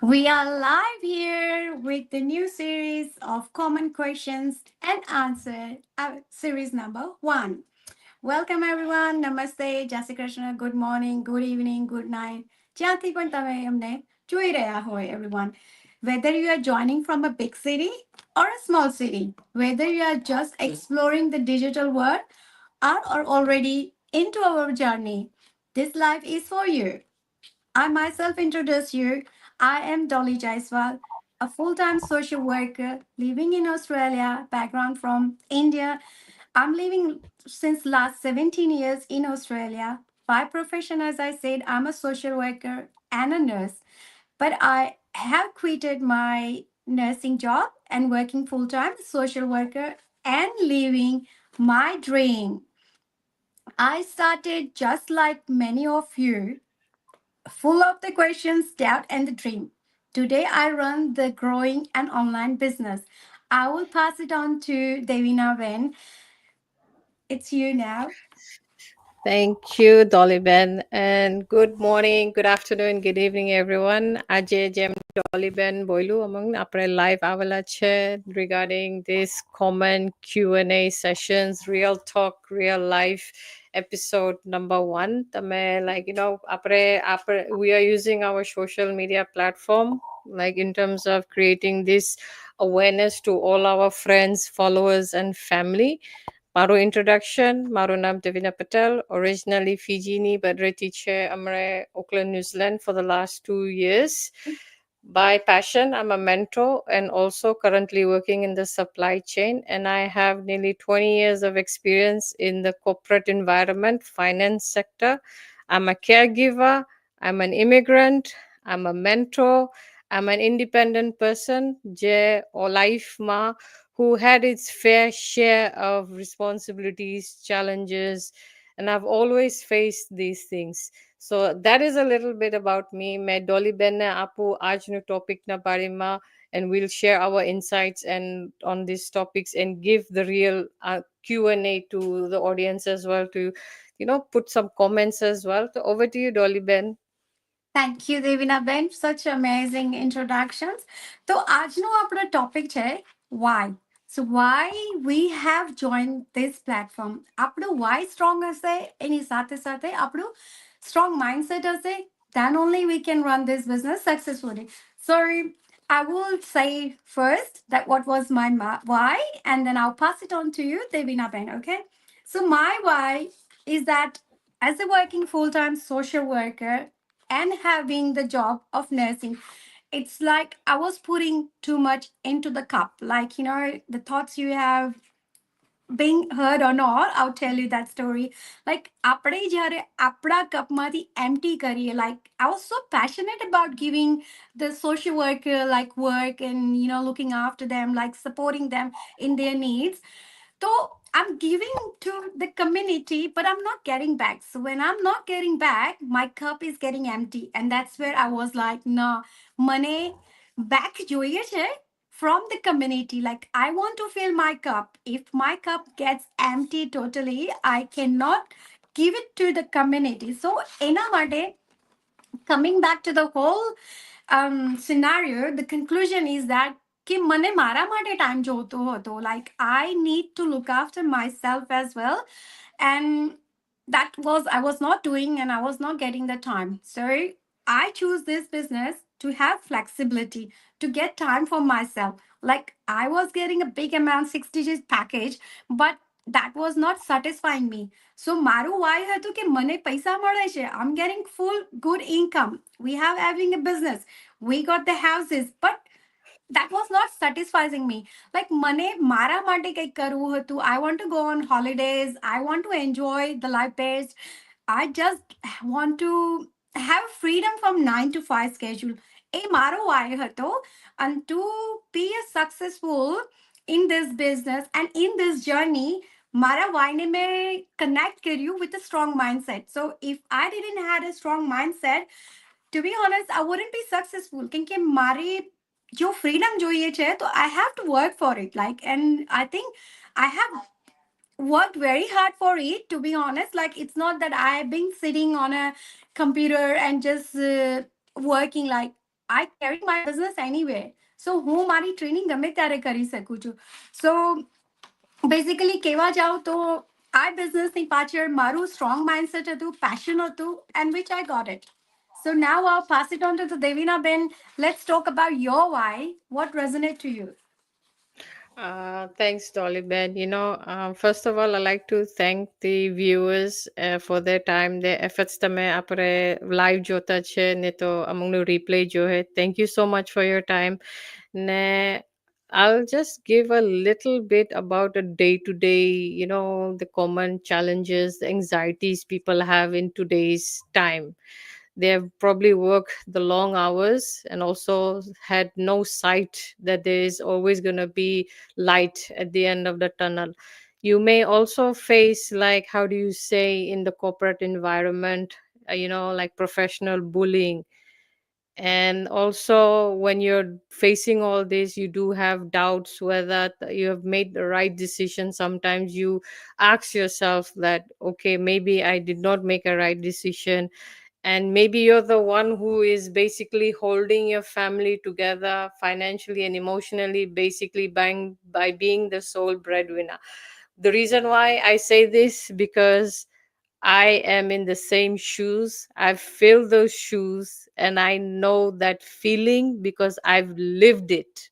We are live here with the new series of common questions and answer, series number 1. Welcome everyone. Namaste, Jai Shri Krishna. Good morning, good evening, good night. જ્યાંથી પણ તમે અમને જોઈ રહ્યા હોય everyone. Whether you are joining from a big city or a small city, whether you are just exploring the digital world or are already into our journey, this life is for you. I myself introduce you. I am Dolly Jaiswal, a full-time social worker living in Australia, background from India. I'm living since last 17 years in Australia. By profession, as I said, I'm a social worker and a nurse. But I have quitted my nursing job and working full-time social worker and living my dream. I started just like many of you full of the questions, doubt, and the dream. Today, I run the growing and online business. I will pass it on to Devina when it's you now. Thank you, Dolly Ben. And good morning, good afternoon, good evening, everyone. Ajay Jem Dolly Ben Boilu among April live avalache regarding this common Q&A sessions, real talk, real life episode number 1. Tame we are using our social media platform like in terms of creating this awareness to all our friends, followers, and family. Maru introduction, Maru Nam Devina Patel, originally Fijini, but Retiche Amre, Auckland, New Zealand for the last 2 years. By passion, I'm a mentor and also currently working in the supply chain. And I have nearly 20 years of experience in the corporate environment, finance sector. I'm a caregiver, I'm an immigrant, I'm a mentor, I'm an independent person, Je or life ma, who had its fair share of responsibilities, challenges, and I've always faced these things. So that is a little bit about me. मैं Dolly Ben ने आपको आज no topic na बारे and we'll share our insights and on these topics and give the real Q&A to the audience as well to put some comments as well. So over to you, Dolly Ben. Thank you, Devina Ben. Such amazing introductions. તો આજનો આપણો topic છે why. So why we have joined this platform. આપણું why strong હશે એની સાથે સાથે આપણું strong mindset હશે. Then only we can run this business successfully. So I will say first that what was my why, and then I'll pass it on to you, Devina Ben. Okay. So my why is that as a working full-time social worker and having the job of nursing, it's like I was putting too much into the cup. Like, the thoughts you have being heard or not, I'll tell you that story. Like આપણે જ્યારે આપણા કપમાંથી empty કરીએ, like I was so passionate about giving the social worker like work and looking after them, like supporting them in their needs. So I'm giving to the community, but I'm not getting back. So when I'm not getting back, my cup is getting empty. And that's where I was like, nah, money back જોઈએ છે from the community. Like, I want to fill my cup. If my cup gets empty totally, I cannot give it to the community. So એના માટે, coming back to the whole scenario, the conclusion is that કે મને મારા માટે time જોતો હતો. Like, I need to look after myself as well. And that was I was not doing, and I was not getting the time. So I choose this business to have flexibility, to get time for myself. Like, I was getting a big amount, 60 days package, but that was not satisfying me. So મારું why હતું કે મને પૈસા મળે છે. I'm getting full good income. We have having a business. We got the houses, but that was not satisfying me. Like, મને મારા માટે કંઈક કરવું હતું. I want to go on holidays. I want to enjoy the life best. I just want to have freedom from 9 to 5 schedule. એ મારો why હતો. And to be a successful in this business and in this journey, મારા why ને મેં connect કર્યું with a strong mindset. So if I didn't had a strong mindset, to be honest, I wouldn't be successful. કેમ કે મારે જો freedom જોઈએ છે, તો I have to work for it. Like, and I think I have worked very hard for it, to be honest. Like, it's not that I've been sitting on a computer and just working. Like, I carry my business anywhere. So હું મારી training ગમે ત્યારે કરી શકું છું. So basically કહેવા જાઉં તો આ બિઝનેસની પાછળ મારું સ્ટ્રોંગ માઇન્ડસેટ હતું, પેશન હતું, and which I got it. So now I'll pass it on to the Devina Ben. Let's talk about your why. What resonate to you? Thanks, Dolly Ben. First of all, I'd like to thank the viewers for their time, their efforts. તમે આપણે live જોતા છે ને તો અમુકનું replay જોહે. Thank you so much for your time. Ne, I'll just give a little bit about a day to day, the common challenges, the anxieties people have in today's time. They have probably worked the long hours and also had no sight that there is always going to be light at the end of the tunnel. You may also face, like, how do you say, in the corporate environment, like professional bullying. And also, when you're facing all this, you do have doubts whether you have made the right decision. Sometimes you ask yourself that, okay, maybe I did not make a right decision, and maybe you're the one who is basically holding your family together financially and emotionally, basically by being the sole breadwinner. The reason why I say this, because I am in the same shoes. I've filled those shoes and I know that feeling because I've lived it.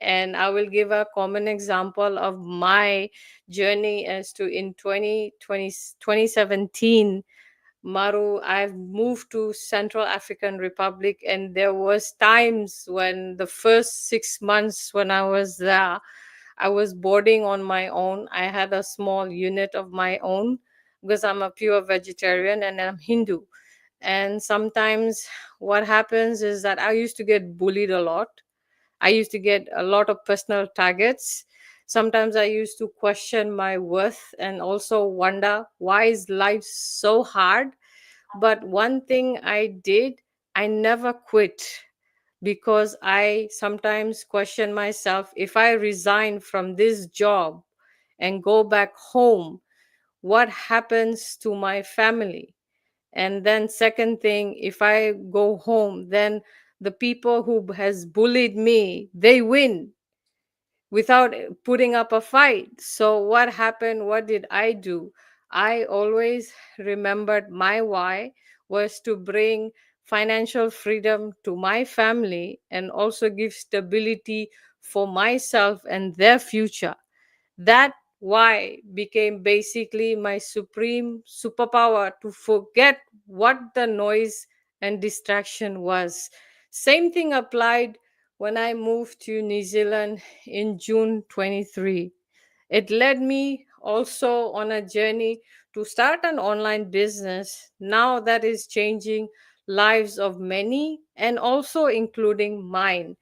And I will give a common example of my journey as to in 2017. Maru, I've moved to Central African Republic, and there was times when the first 6 months when I was there, I was boarding on my own. I had a small unit of my own because I'm a pure vegetarian and I'm Hindu. And sometimes what happens is that I used to get bullied a lot. I used to get a lot of personal targets. Sometimes I used to question my worth and also wonder, why is life so hard? But one thing I did, I never quit, because I sometimes question myself, if I resign from this job and go back home, what happens to my family? And then second thing, if I go home, then the people who has bullied me, they win without putting up a fight. So what happened? What did I do? I always remembered my why was to bring financial freedom to my family and also give stability for myself and their future. That why became basically my supreme superpower, to forget what the noise and distraction was. Same thing applied when I moved to New Zealand in June 23. It led me also on a journey to start an online business now that is changing lives of many and also including mine.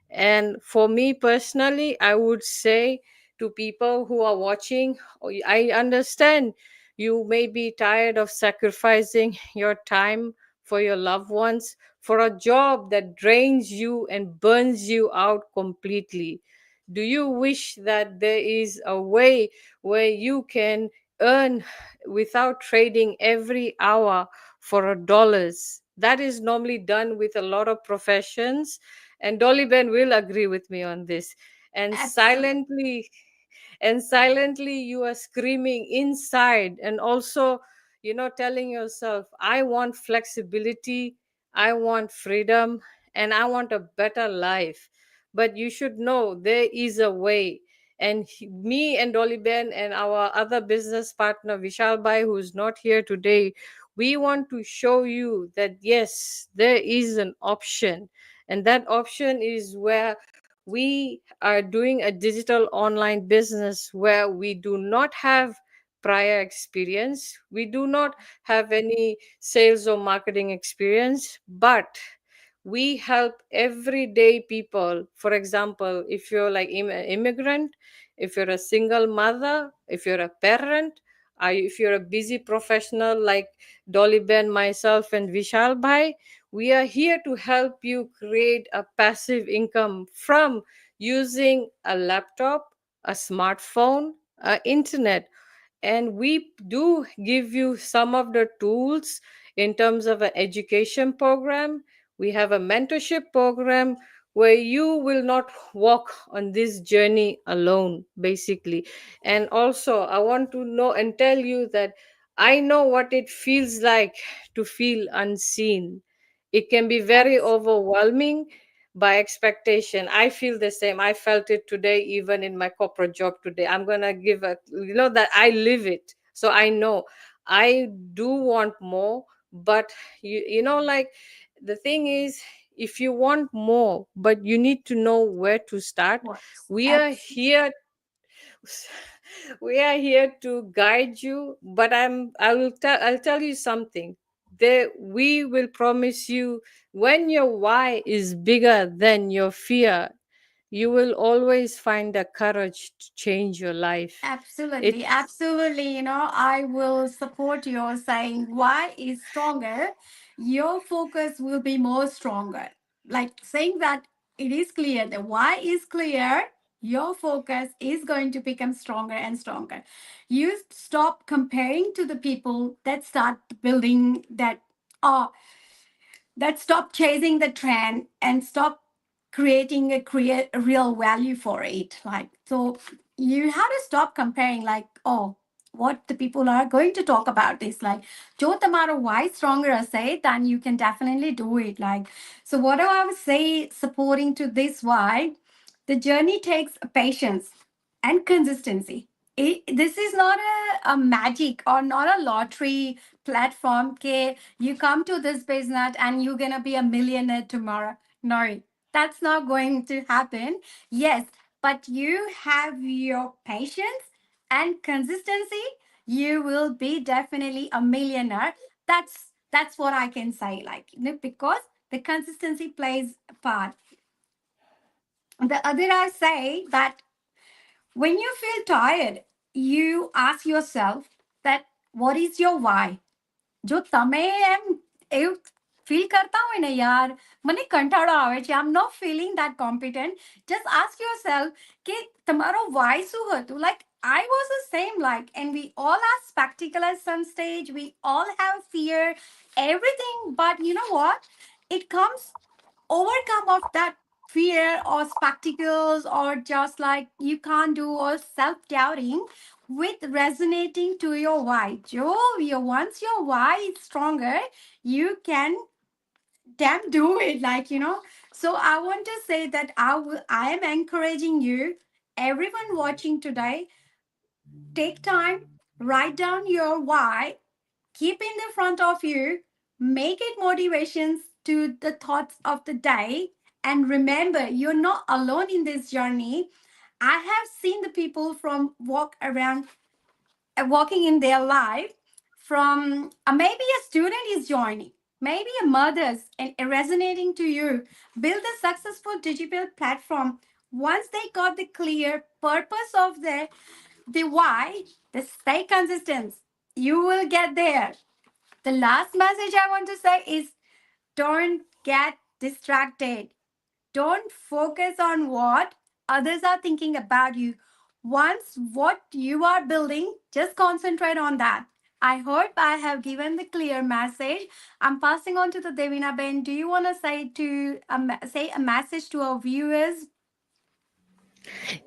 And for me personally, I would say to people who are watching, I understand you may be tired of sacrificing your time for your loved ones for a job that drains you and burns you out completely. Do you wish that there is a way where you can earn without trading every hour for a dollars? That is normally done with a lot of professions, and Dolly Ben will agree with me on this. And Absolutely. silently you are screaming inside, and also, telling yourself, I want flexibility, I want freedom, and I want a better life. But you should know there is a way. And me and Dolly Ben and our other business partner Vishal Bhai, who's not here today, we want to show you that yes, there is an option. And that option is where we are doing a digital online business where we do not have prior experience, we do not have any sales or marketing experience, but we help everyday people. For example, if you're like immigrant, if you're a single mother, if you're a parent, if you're a busy professional like Dolly Ben, myself, and Vishal Bhai, we are here to help you create a passive income from using a laptop, a smartphone, internet. And we do give you some of the tools in terms of an education program. We have a mentorship program where you will not walk on this journey alone, basically. And also, I want to know and tell you that I know what it feels like to feel unseen. It can be very Abs- overwhelming by expectation. I feel the same. I felt it today, even in my corporate job today. I'm gonna give a, that I live it, so I know I do want more. But like, the thing is, if you want more but you need to know where to start, Works. we are here. We are here to guide you. But I'll tell you something. There, we will promise you, when your why is bigger than your fear, you will always find the courage to change your life. Absolutely, It's absolutely. I will support your saying why is stronger. Your focus will be more stronger. Like saying that it is clear, the why is clear, your focus is going to become stronger and stronger. You stop comparing to the people that start building oh that stop chasing the trend and stop create a real value for it, like, so you have to stop comparing, like, oh, what the people are going to talk about this, like, jo tamaro why stronger say, then you can definitely do it, like. So what do I would say supporting to this why, the journey takes patience and consistency. This is not a magic or not a lottery platform. Okay, you come to this business and you're gonna be a millionaire tomorrow. No, that's not going to happen. Yes, but you have your patience and consistency. You will be definitely a millionaire. That's what I can say. Like, because the consistency plays a part. The other I say that when you feel tired, you ask yourself that what is your why? જો તમે એમ એવું feel કરતા હોય ને યાર મને કંટાળો આવે છે, I am not feeling that competent, just ask yourself કે તમારો વાય શું હતું, like I was the same, like, and we all are spectacle at some stage, we all have fear, everything, but you know what, it comes overcome of that fear or spectacles or just like you can't do or self-doubting with resonating to your why. Joe, once your why is stronger, you can damn do it, like. So I want to say that I am encouraging you, everyone watching today, take time, write down your why, keep in the front of you, make it motivations to the thoughts of the day, and remember you're not alone in this journey. I have seen the people from walking in their life, from maybe a student is joining, maybe a mother's and resonating to you, build a successful digital platform. Once they got the clear purpose of the why, they stay consistent, you will get there. The last message I want to say is don't get distracted. Don't focus on what others are thinking about you. Once what you are building, just concentrate on that. I hope I have given the clear message. I'm passing on to the Devina Ben. Do you want to say a message to our viewers?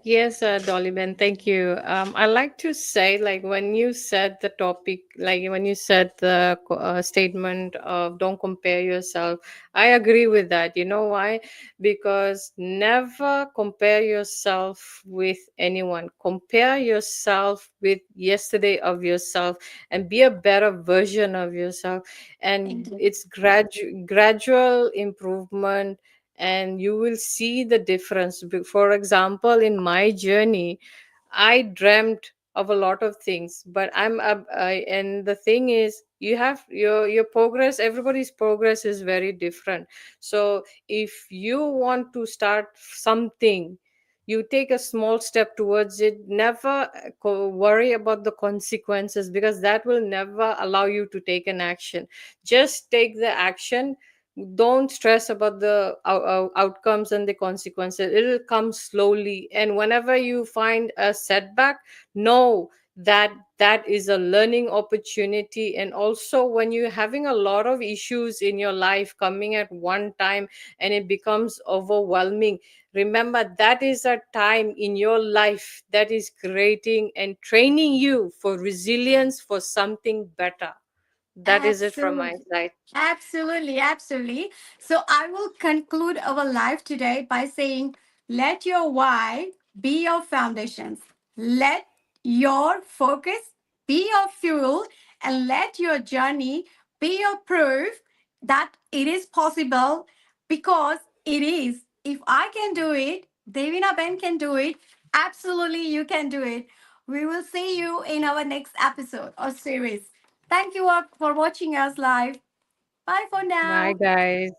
Yes, Dolly Ben, thank you. I like to say, like, when you said the topic, like when you said the statement of don't compare yourself, I agree with that. You know why? Because never compare yourself with anyone. Compare yourself with yesterday of yourself and be a better version of yourself. And Indeed. it's gradual improvement, and you will see the difference. For example, in my journey, I dreamt of a lot of things, but and the thing is, you have your progress. Everybody's progress is very different. So if you want to start something, you take a small step towards it. Never worry about the consequences, because that will never allow you to take an action. Just take the action. Don't stress about the outcomes and the consequences. It'll come slowly, and whenever you find a setback, no, that is a learning opportunity. And also, when you're having a lot of issues in your life coming at one time and it becomes overwhelming, remember that is a time in your life that is creating and training you for resilience, for something better. That is it from my Absolutely. side. Absolutely, absolutely. So I will conclude our life today by saying, let your why be your foundations. Let your focus be your fuel, and let your journey be your proof that it is possible, because it is. If I can do it, Devina Ben can do it. Absolutely, you can do it. We will see you in our next episode or series. Thank you all for watching us live. Bye for Bye, now. guys.